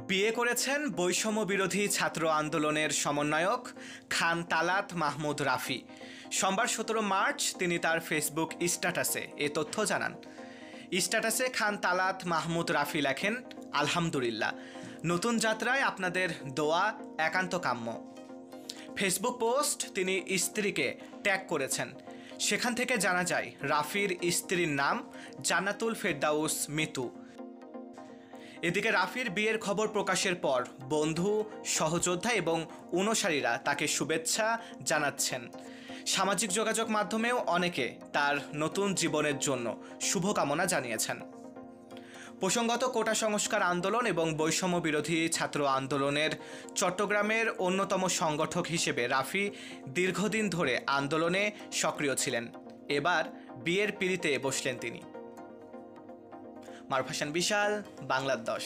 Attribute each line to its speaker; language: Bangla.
Speaker 1: বিয়ে করেছেন বৈষম্য বিরোধী ছাত্র আন্দোলনের সমন্বয়ক খান তালাত মাহমুদ রাফি। সোমবার 17 মার্চ তিনি তার ফেসবুক স্ট্যাটাসে এ তথ্য জানান। স্ট্যাটাসে খান তালাত মাহমুদ রাফি লেখেন, আলহামদুলিল্লাহ, নতুন যাত্রায় আপনাদের দোয়া একান্ত কাম্য। ফেসবুক পোস্ট তিনি স্ত্রীকে ট্যাগ করেছেন। সেখান থেকে জানা যায় রাফির স্ত্রীর নাম জান্নাতুল ফেরদাউস মিতু। এদিকে রাফির বিয়ের খবর প্রকাশের পর বন্ধু, সহযোদ্ধা এবং অনুসারীরা তাকে শুভেচ্ছা জানাচ্ছেন। সামাজিক যোগাযোগ মাধ্যমেও অনেকে তার নতুন জীবনের জন্য শুভকামনা জানিয়েছেন। প্রসঙ্গত, কোটা সংস্কার আন্দোলন এবং বৈষম্য বিরোধী ছাত্র আন্দোলনের চট্টগ্রামের অন্যতম সংগঠক হিসেবে রাফি দীর্ঘদিন ধরে আন্দোলনে সক্রিয় ছিলেন। এবার বিয়ের পিঁড়িতে বসলেন তিনি। মারুফ হাসান বিশাল, বাংলার 10।